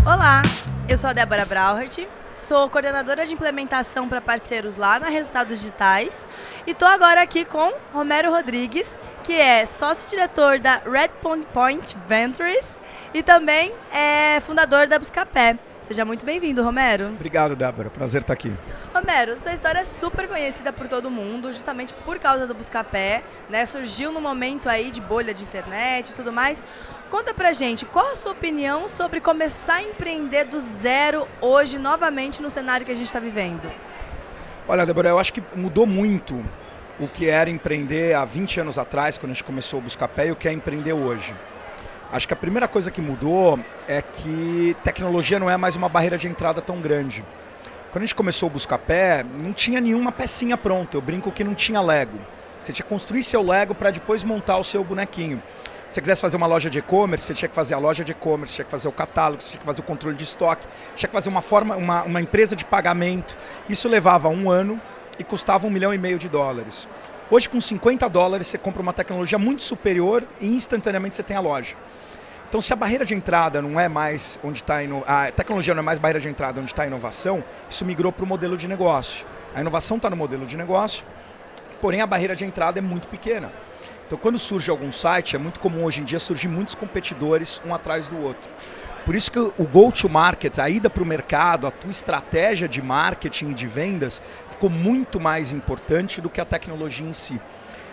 Olá, eu sou a Débora Brauhart, sou coordenadora de implementação para parceiros lá na Resultados Digitais e estou agora aqui com Romero Rodrigues, que é sócio-diretor da Red Point Ventures e também é fundador da Buscapé. Seja muito bem-vindo, Romero. Obrigado, Débora. Prazer estar aqui. Romero, sua história é super conhecida por todo mundo, justamente por causa do Buscapé, né? Surgiu no momento aí de bolha de internet e tudo mais. Conta pra gente, qual a sua opinião sobre começar a empreender do zero hoje, novamente, no cenário que a gente está vivendo? Olha, Débora, eu acho que mudou muito o que era empreender há 20 anos atrás, quando a gente começou o Buscapé, e o que é empreender hoje. Acho que a primeira coisa que mudou é que tecnologia não é mais uma barreira de entrada tão grande. Quando a gente começou o Buscapé, não tinha nenhuma pecinha pronta. Eu brinco que não tinha Lego. Você tinha que construir seu Lego para depois montar o seu bonequinho. Se você quisesse fazer uma loja de e-commerce, você tinha que fazer a loja de e-commerce, tinha que fazer o catálogo, você tinha que fazer o controle de estoque, tinha que fazer uma empresa de pagamento. Isso levava 1 ano e custava $1,5 milhão. Hoje, com $50, você compra uma tecnologia muito superior e instantaneamente você tem a loja. Então, se a barreira de entrada não é mais onde está a tecnologia não é mais barreira de entrada onde está a inovação, isso migrou para o modelo de negócio. A inovação está no modelo de negócio, porém a barreira de entrada é muito pequena. Então, quando surge algum site, é muito comum hoje em dia surgir muitos competidores um atrás do outro. Por isso que o go-to-market, a ida para o mercado, a tua estratégia de marketing e de vendas ficou muito mais importante do que a tecnologia em si.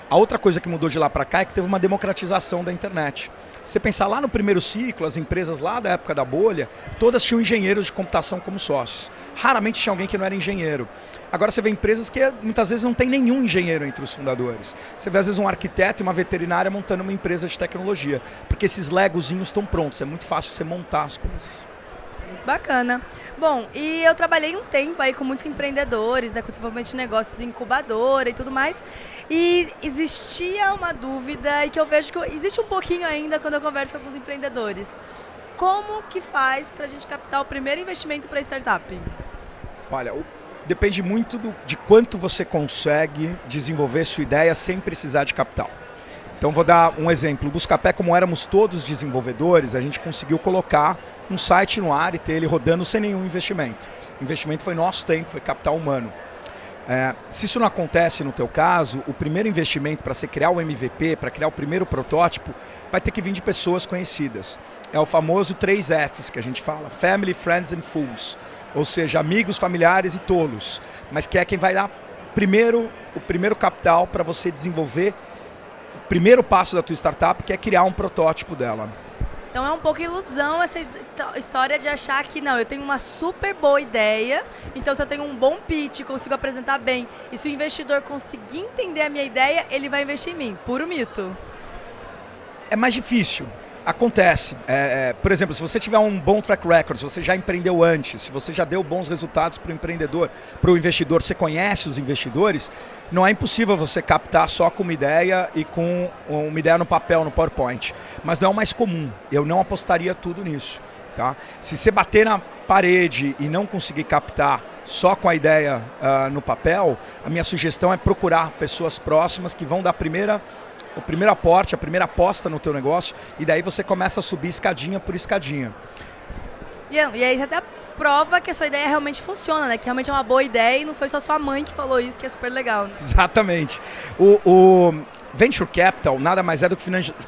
A outra coisa que mudou de lá para cá é que teve uma democratização da internet. Se você pensar lá no primeiro ciclo, as empresas lá da época da bolha, todas tinham engenheiros de computação como sócios. Raramente tinha alguém que não era engenheiro. Agora você vê empresas que muitas vezes não tem nenhum engenheiro entre os fundadores. Você vê às vezes um arquiteto e uma veterinária montando uma empresa de tecnologia. Porque esses legozinhos estão prontos, é muito fácil você montar as coisas. Bacana. Bom, e eu trabalhei um tempo aí com muitos empreendedores, né, com desenvolvimento de negócios, incubadora e tudo mais, e existia uma dúvida e que eu vejo que existe um pouquinho ainda quando eu converso com alguns empreendedores. Como que faz para a gente captar o primeiro investimento para startup? Olha, depende muito de quanto você consegue desenvolver sua ideia sem precisar de capital. Então vou dar um exemplo. O Buscapé, como éramos todos desenvolvedores, a gente conseguiu colocar um site no ar e ter ele rodando sem nenhum investimento. O investimento foi nosso tempo, foi capital humano. Se isso não acontece no teu caso, o primeiro investimento para você criar o MVP, para criar o primeiro protótipo, vai ter que vir de pessoas conhecidas. É o famoso 3 Fs que a gente fala, Family, Friends and Fools. Ou seja, amigos, familiares e tolos. Mas que é quem vai dar o primeiro capital para você desenvolver o primeiro passo da tua startup, que é criar um protótipo dela. Então é um pouco ilusão essa história de achar que não, eu tenho uma super boa ideia, então se eu tenho um bom pitch, consigo apresentar bem, e se o investidor conseguir entender a minha ideia, ele vai investir em mim. Puro mito. É mais difícil. Acontece. Por exemplo, se você tiver um bom track record, se você já empreendeu antes, se você já deu bons resultados para o empreendedor, para o investidor, você conhece os investidores, não é impossível você captar só com uma ideia e com uma ideia no papel, no PowerPoint. Mas não é o mais comum. Eu não apostaria tudo nisso. Tá? Se você bater na parede e não conseguir captar só com a ideia no papel, a minha sugestão é procurar pessoas próximas que vão dar o primeiro aporte, a primeira aposta no teu negócio, e daí você começa a subir escadinha por escadinha. E aí você até prova que a sua ideia realmente funciona, né? Que realmente é uma boa ideia e não foi só sua mãe que falou isso, que é super legal, né? Exatamente. O Venture Capital nada mais é do que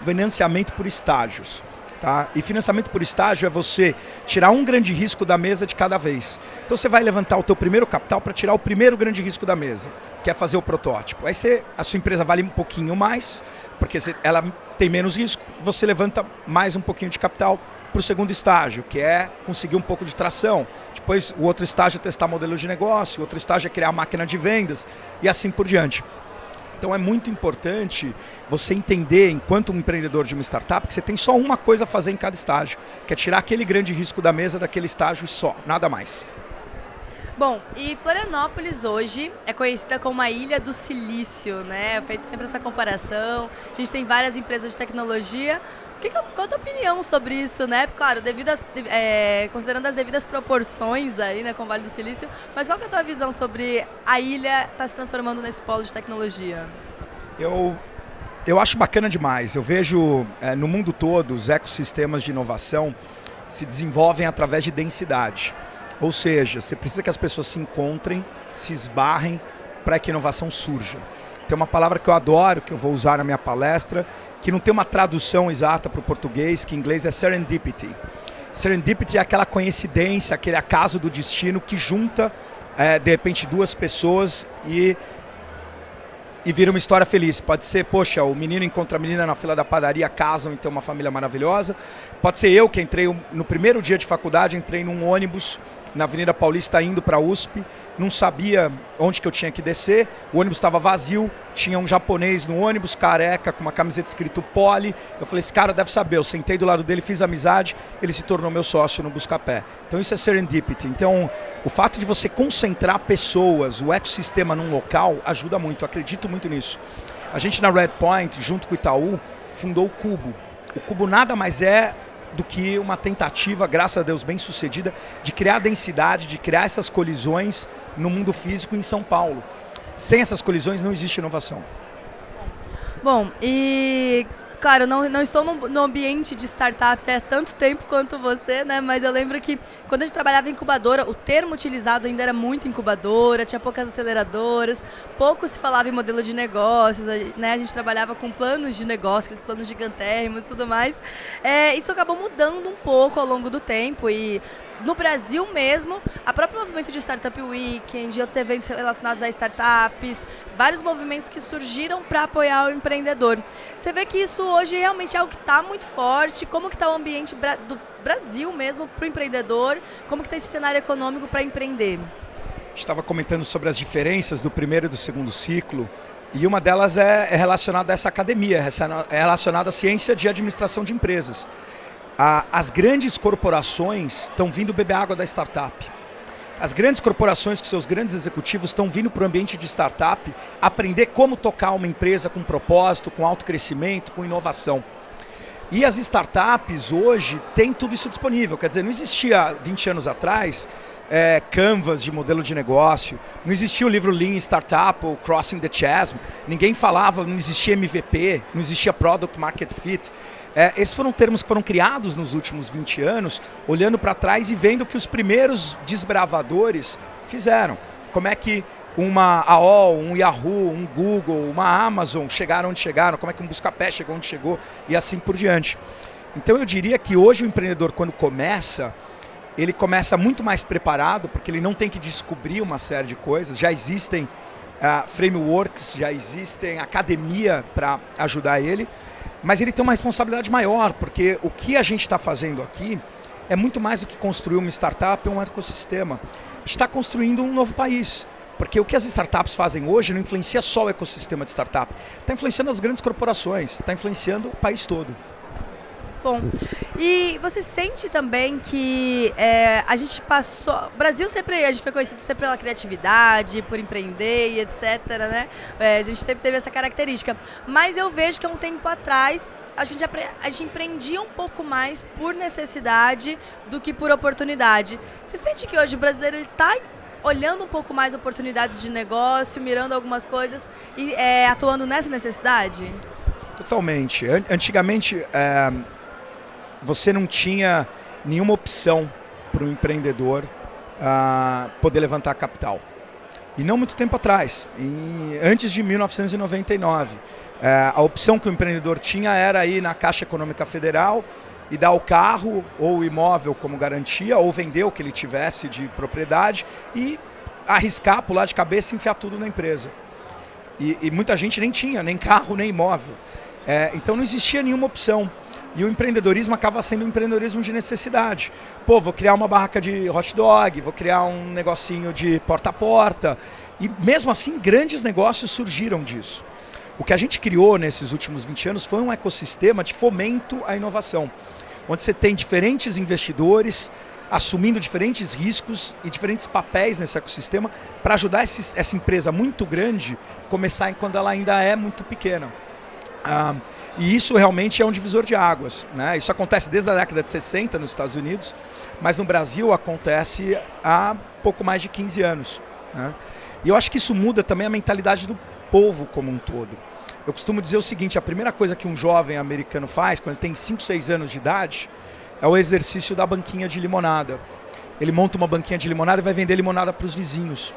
financiamento por estágios. Tá? E financiamento por estágio é você tirar um grande risco da mesa de cada vez. Então você vai levantar o teu primeiro capital para tirar o primeiro grande risco da mesa, que é fazer o protótipo. Aí a sua empresa vale um pouquinho mais, porque ela tem menos risco, você levanta mais um pouquinho de capital para o segundo estágio, que é conseguir um pouco de tração. Depois o outro estágio é testar modelo de negócio, o outro estágio é criar máquina de vendas e assim por diante. Então é muito importante você entender, enquanto um empreendedor de uma startup, que você tem só uma coisa a fazer em cada estágio, que é tirar aquele grande risco da mesa daquele estágio e só, nada mais. Bom, e Florianópolis hoje é conhecida como a Ilha do Silício, né? Feito sempre essa comparação. A gente tem várias empresas de tecnologia. Qual a tua opinião sobre isso, né? Claro, considerando as devidas proporções aí, né, com o Vale do Silício, mas qual que é a tua visão sobre a ilha estar se transformando nesse polo de tecnologia? Eu acho bacana demais. Eu vejo no mundo todo os ecossistemas de inovação se desenvolvem através de densidade. Ou seja, você precisa que as pessoas se encontrem, se esbarrem para que a inovação surja. Tem uma palavra que eu adoro, que eu vou usar na minha palestra, que não tem uma tradução exata para o português, que em inglês é serendipity. Serendipity é aquela coincidência, aquele acaso do destino que junta, de repente, duas pessoas e vira uma história feliz. Pode ser, poxa, o menino encontra a menina na fila da padaria, casam e tem uma família maravilhosa. Pode ser eu que entrei no primeiro dia de faculdade, entrei num ônibus na Avenida Paulista indo para a USP, não sabia onde que eu tinha que descer, o ônibus estava vazio, tinha um japonês no ônibus, careca, com uma camiseta escrito Poli. Eu falei, esse cara deve saber. Eu sentei do lado dele, fiz amizade, ele se tornou meu sócio no Buscapé. Então isso é serendipity. Então o fato de você concentrar pessoas, o ecossistema num local, ajuda muito, eu acredito muito nisso. A gente na Redpoint, junto com o Itaú, fundou o Cubo. O Cubo nada mais é do que uma tentativa, graças a Deus, bem sucedida, de criar densidade, de criar essas colisões no mundo físico em São Paulo. Sem essas colisões não existe inovação. Bom, e claro, não estou no ambiente de startups há tanto tempo quanto você, né? Mas eu lembro que quando a gente trabalhava em incubadora, o termo utilizado ainda era muito incubadora, tinha poucas aceleradoras, pouco se falava em modelo de negócios, né? A gente trabalhava com planos de negócio, aqueles planos gigantérrimos e tudo mais. Isso acabou mudando um pouco ao longo do tempo e no Brasil mesmo, a próprio movimento de Startup Weekend, de outros eventos relacionados a startups, vários movimentos que surgiram para apoiar o empreendedor. Você vê que isso hoje realmente é algo que está muito forte. Como que está o ambiente do Brasil mesmo para o empreendedor? Como que está esse cenário econômico para empreender? Estava comentando sobre as diferenças do primeiro e do segundo ciclo, e uma delas é relacionada a essa academia, é relacionada à ciência de administração de empresas. As grandes corporações estão vindo beber água da startup. As grandes corporações com seus grandes executivos estão vindo para o ambiente de startup aprender como tocar uma empresa com propósito, com alto crescimento, com inovação. E as startups hoje têm tudo isso disponível. Quer dizer, não existia 20 anos atrás canvas de modelo de negócio, não existia o livro Lean Startup ou Crossing the Chasm, ninguém falava, não existia MVP, não existia Product Market Fit. Esses foram termos que foram criados nos últimos 20 anos, olhando para trás e vendo o que os primeiros desbravadores fizeram. Como é que uma AOL, um Yahoo, um Google, uma Amazon chegaram onde chegaram, como é que um Buscapé chegou onde chegou e assim por diante. Então eu diria que hoje o empreendedor, quando começa, ele começa muito mais preparado, porque ele não tem que descobrir uma série de coisas, já existem frameworks, já existem academia para ajudar ele, mas ele tem uma responsabilidade maior, porque o que a gente está fazendo aqui é muito mais do que construir uma startup ou um ecossistema. A gente está construindo um novo país, porque o que as startups fazem hoje não influencia só o ecossistema de startup, está influenciando as grandes corporações, está influenciando o país todo. Bom, e você sente também que a gente passou... O Brasil sempre, a gente foi conhecido sempre pela criatividade, por empreender e etc, né? A gente teve essa característica. Mas eu vejo que há um tempo atrás a gente empreendia um pouco mais por necessidade do que por oportunidade. Você sente que hoje o brasileiro está olhando um pouco mais oportunidades de negócio, mirando algumas coisas e atuando nessa necessidade? Totalmente. Antigamente... você não tinha nenhuma opção para o empreendedor poder levantar capital. E não muito tempo atrás, antes de 1999. A opção que o empreendedor tinha era ir na Caixa Econômica Federal e dar o carro ou o imóvel como garantia, ou vender o que ele tivesse de propriedade e arriscar, pular de cabeça e enfiar tudo na empresa. E muita gente nem tinha, nem carro, nem imóvel. Então não existia nenhuma opção. E o empreendedorismo acaba sendo um empreendedorismo de necessidade. Pô, vou criar uma barraca de hot dog, vou criar um negocinho de porta a porta. E mesmo assim, grandes negócios surgiram disso. O que a gente criou nesses últimos 20 anos foi um ecossistema de fomento à inovação, onde você tem diferentes investidores assumindo diferentes riscos e diferentes papéis nesse ecossistema para ajudar essa empresa muito grande a começar quando ela ainda é muito pequena. E isso realmente é um divisor de águas, né? Isso acontece desde a década de 60 nos Estados Unidos, mas no Brasil acontece há pouco mais de 15 anos. Né? E eu acho que isso muda também a mentalidade do povo como um todo. Eu costumo dizer o seguinte, a primeira coisa que um jovem americano faz, quando ele tem 5, 6 anos de idade, é o exercício da banquinha de limonada. Ele monta uma banquinha de limonada e vai vender limonada para os vizinhos.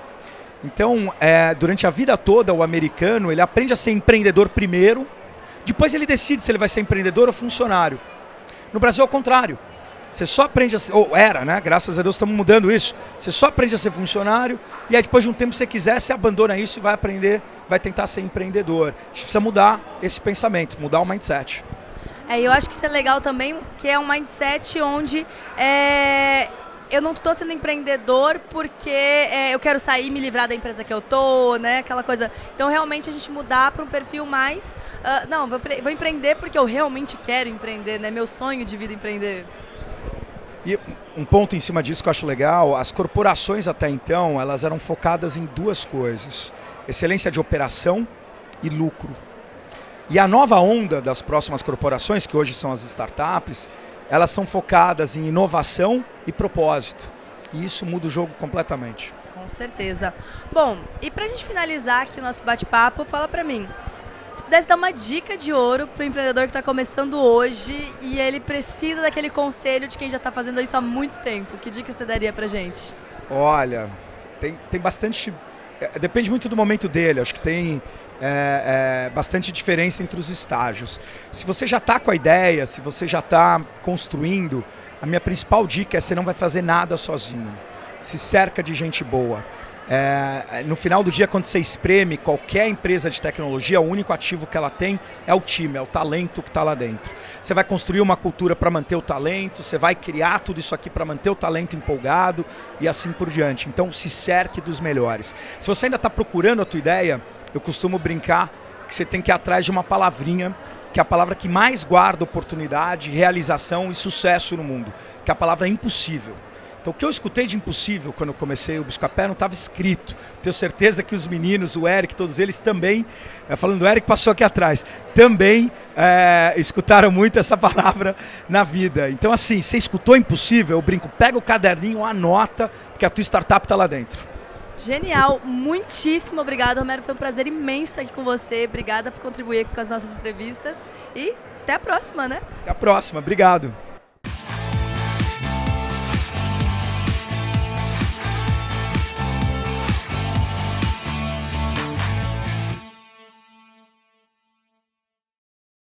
Então, durante a vida toda, o americano ele aprende a ser empreendedor primeiro, depois ele decide se ele vai ser empreendedor ou funcionário. No Brasil é o contrário. Você só aprende a ser, ou era, né? Graças a Deus estamos mudando isso. Você só aprende a ser funcionário e aí depois de um tempo, se você quiser, você abandona isso e vai aprender, vai tentar ser empreendedor. A gente precisa mudar esse pensamento, mudar o mindset. Eu acho que isso é legal também, que é um mindset onde eu não estou sendo empreendedor porque eu quero sair e me livrar da empresa que eu tô, né? Aquela coisa. Então, realmente, a gente mudar para um perfil mais... não, vou empreender porque eu realmente quero empreender, né? Meu sonho de vida é empreender. E um ponto em cima disso que eu acho legal, as corporações até então, elas eram focadas em duas coisas. Excelência de operação e lucro. E a nova onda das próximas corporações, que hoje são as startups, elas são focadas em inovação e propósito. E isso muda o jogo completamente. Com certeza. Bom, e pra gente finalizar aqui o nosso bate-papo, fala pra mim, se pudesse dar uma dica de ouro pro empreendedor que está começando hoje e ele precisa daquele conselho de quem já está fazendo isso há muito tempo, que dica você daria pra gente? Olha, tem bastante... Depende muito do momento dele, acho que tem bastante diferença entre os estágios. Se você já está com a ideia, se você já está construindo, a minha principal dica é que você não vai fazer nada sozinho. Se cerca de gente boa. No final do dia, quando você espreme qualquer empresa de tecnologia, o único ativo que ela tem é o time, é o talento que está lá dentro. Você vai construir uma cultura para manter o talento, você vai criar tudo isso aqui para manter o talento empolgado e assim por diante. Então, se cerque dos melhores. Se você ainda está procurando a tua ideia, eu costumo brincar que você tem que ir atrás de uma palavrinha, que é a palavra que mais guarda oportunidade, realização e sucesso no mundo, que é a palavra impossível. Então, o que eu escutei de impossível quando eu comecei o Buscapé não estava escrito. Tenho certeza que os meninos, o Eric, todos eles também, falando do Eric, passou aqui atrás, também escutaram muito essa palavra na vida. Então, assim, você escutou impossível, eu brinco, pega o caderninho, anota, porque a tua startup está lá dentro. Genial, muitíssimo obrigado, Romero. Foi um prazer imenso estar aqui com você. Obrigada por contribuir com as nossas entrevistas e até a próxima, né? Até a próxima, obrigado.